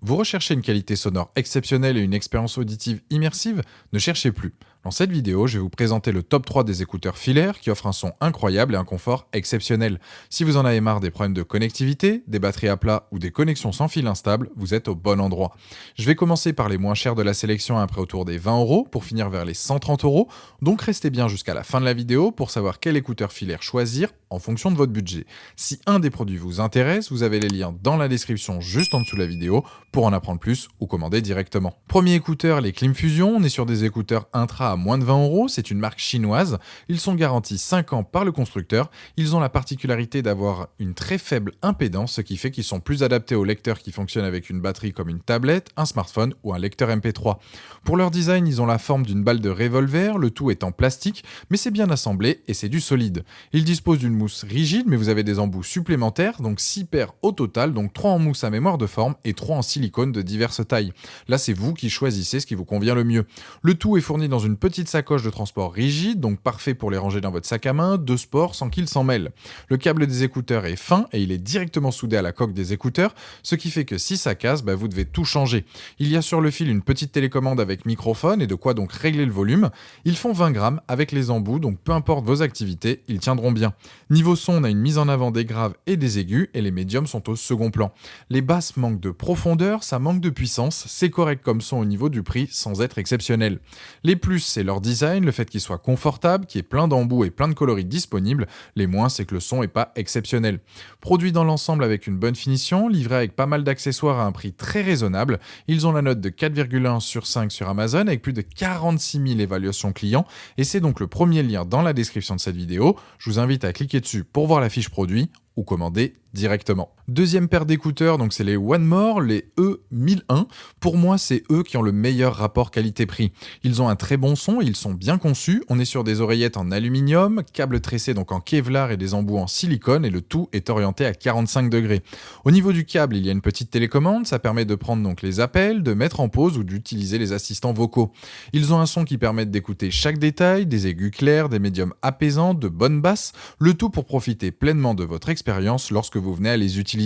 Vous recherchez une qualité sonore exceptionnelle et une expérience auditive immersive? Ne cherchez plus. Dans cette vidéo, je vais vous présenter le top 3 des écouteurs filaires qui offrent un son incroyable et un confort exceptionnel. Si vous en avez marre des problèmes de connectivité, des batteries à plat ou des connexions sans fil instable, vous êtes au bon endroit. Je vais commencer par les moins chers de la sélection à un prix autour des 20 € pour finir vers les 130 €. Donc restez bien jusqu'à la fin de la vidéo pour savoir quel écouteur filaire choisir en fonction de votre budget. Si un des produits vous intéresse, vous avez les liens dans la description juste en dessous de la vidéo pour en apprendre plus ou commander directement. Premier écouteur, les Klim Fusion. On est sur des écouteurs intra à moins de 20 €. C'est une marque chinoise. Ils sont garantis 5 ans par le constructeur. Ils ont la particularité d'avoir une très faible impédance, ce qui fait qu'ils sont plus adaptés aux lecteurs qui fonctionnent avec une batterie comme une tablette, un smartphone ou un lecteur MP3. Pour leur design, ils ont la forme d'une balle de revolver, le tout est en plastique, mais c'est bien assemblé et c'est du solide. Ils disposent d'une mousse rigide, mais vous avez des embouts supplémentaires, donc 6 paires au total, donc 3 en mousse à mémoire de forme et 3 en silicone de diverses tailles. Là, c'est vous qui choisissez ce qui vous convient le mieux. Le tout est fourni dans une petite sacoche de transport rigide, donc parfait pour les ranger dans votre sac à main, de sport, sans qu'ils s'en mêlent. Le câble des écouteurs est fin et il est directement soudé à la coque des écouteurs, ce qui fait que si ça casse, vous devez tout changer. Il y a sur le fil une petite télécommande avec microphone et de quoi donc régler le volume. Ils font 20 grammes avec les embouts, donc peu importe vos activités, ils tiendront bien. Niveau son, on a une mise en avant des graves et des aigus et les médiums sont au second plan. Les basses manquent de profondeur, ça manque de puissance, c'est correct comme son au niveau du prix sans être exceptionnel. Les plus, c'est leur design, le fait qu'il soit confortable, qu'il y ait plein d'embouts et plein de coloris disponibles. Les moins, c'est que le son est pas exceptionnel. Produit dans l'ensemble avec une bonne finition, livré avec pas mal d'accessoires à un prix très raisonnable. Ils ont la note de 4,1 sur 5 sur Amazon avec plus de 46 000 évaluations clients et c'est donc le premier lien dans la description de cette vidéo. Je vous invite à cliquer dessus pour voir la fiche produit ou commander directement. Deuxième paire d'écouteurs, donc c'est les One More, les E1001. Pour moi, c'est eux qui ont le meilleur rapport qualité-prix. Ils ont un très bon son, ils sont bien conçus. On est sur des oreillettes en aluminium, câble tressé donc en Kevlar et des embouts en silicone et le tout est orienté à 45 degrés. Au niveau du câble, il y a une petite télécommande, ça permet de prendre donc les appels, de mettre en pause ou d'utiliser les assistants vocaux. Ils ont un son qui permet d'écouter chaque détail, des aigus clairs, des médiums apaisants, de bonnes basses, le tout pour profiter pleinement de votre expérience lorsque vous venez à les utiliser.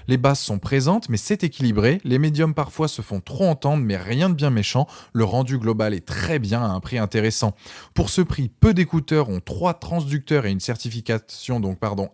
Les basses sont présentes mais c'est équilibré, les médiums parfois se font trop entendre mais rien de bien méchant, le rendu global est très bien à un prix intéressant. Pour ce prix, peu d'écouteurs ont 3 transducteurs et une certification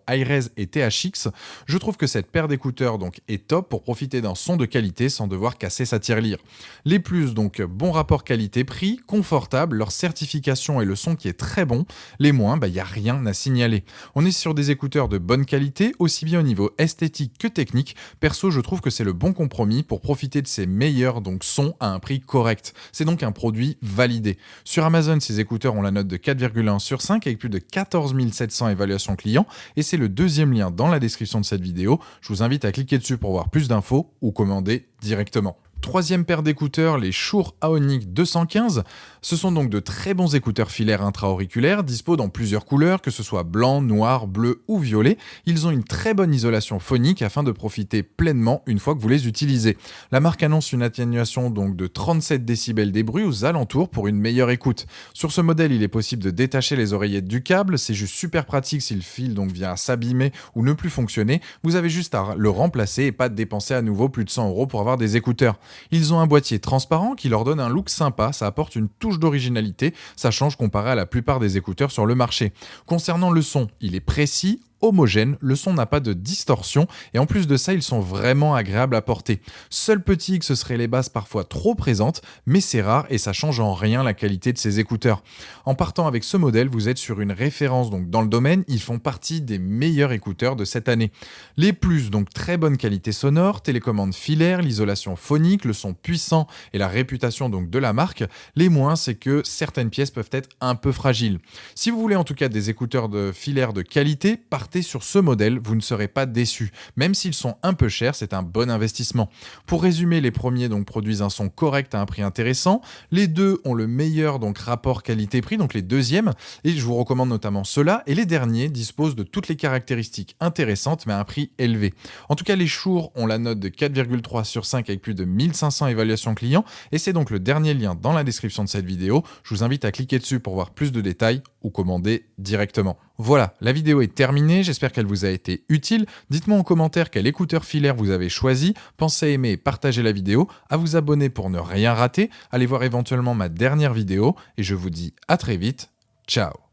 Hi-Res et THX. Je trouve que cette paire d'écouteurs est top pour profiter d'un son de qualité sans devoir casser sa tirelire. Les plus bon rapport qualité-prix, confortable, leur certification et le son qui est très bon. Les moins, y a rien à signaler. On est sur des écouteurs de bonne qualité, aussi bien au niveau esthétique que technique. Perso, je trouve que c'est le bon compromis pour profiter de ces meilleurs sons à un prix correct. C'est donc un produit validé. Sur Amazon, ces écouteurs ont la note de 4,1 sur 5 avec plus de 14 700 évaluations clients et c'est le deuxième lien dans la description de cette vidéo. Je vous invite à cliquer dessus pour voir plus d'infos ou commander directement. Troisième paire d'écouteurs, les Shure Aonic 215. Ce sont donc de très bons écouteurs filaires intra-auriculaires, dispo dans plusieurs couleurs, que ce soit blanc, noir, bleu ou violet. Ils ont une très bonne isolation phonique afin de profiter pleinement une fois que vous les utilisez. La marque annonce une atténuation de 37 décibels des bruits aux alentours pour une meilleure écoute. Sur ce modèle, il est possible de détacher les oreillettes du câble. C'est juste super pratique si le fil vient à s'abîmer ou ne plus fonctionner. Vous avez juste à le remplacer et pas de dépenser à nouveau plus de 100 € pour avoir des écouteurs. Ils ont un boîtier transparent qui leur donne un look sympa, ça apporte une touche d'originalité, ça change comparé à la plupart des écouteurs sur le marché. Concernant le son, il est précis, homogène, le son n'a pas de distorsion et en plus de ça, ils sont vraiment agréables à porter. Seul petit hic, ce serait les basses parfois trop présentes, mais c'est rare et ça change en rien la qualité de ces écouteurs. En partant avec ce modèle, vous êtes sur une référence dans le domaine, ils font partie des meilleurs écouteurs de cette année. Les plus, très bonne qualité sonore, télécommande filaire, l'isolation phonique, le son puissant et la réputation de la marque. Les moins, c'est que certaines pièces peuvent être un peu fragiles. Si vous voulez en tout cas des écouteurs de filaire de qualité, partez sur ce modèle, vous ne serez pas déçus. Même s'ils sont un peu chers, c'est un bon investissement. Pour résumer, les premiers produisent un son correct à un prix intéressant. Les deux ont le meilleur rapport qualité-prix, les deuxièmes, et je vous recommande notamment ceux-là. Et les derniers disposent de toutes les caractéristiques intéressantes, mais à un prix élevé. En tout cas, les Shure ont la note de 4,3 sur 5 avec plus de 1500 évaluations clients, et c'est donc le dernier lien dans la description de cette vidéo. Je vous invite à cliquer dessus pour voir plus de détails ou commander directement. Voilà, la vidéo est terminée, j'espère qu'elle vous a été utile. Dites-moi en commentaire quel écouteur filaire vous avez choisi. Pensez à aimer et partager la vidéo, à vous abonner pour ne rien rater. Allez voir éventuellement ma dernière vidéo et je vous dis à très vite. Ciao.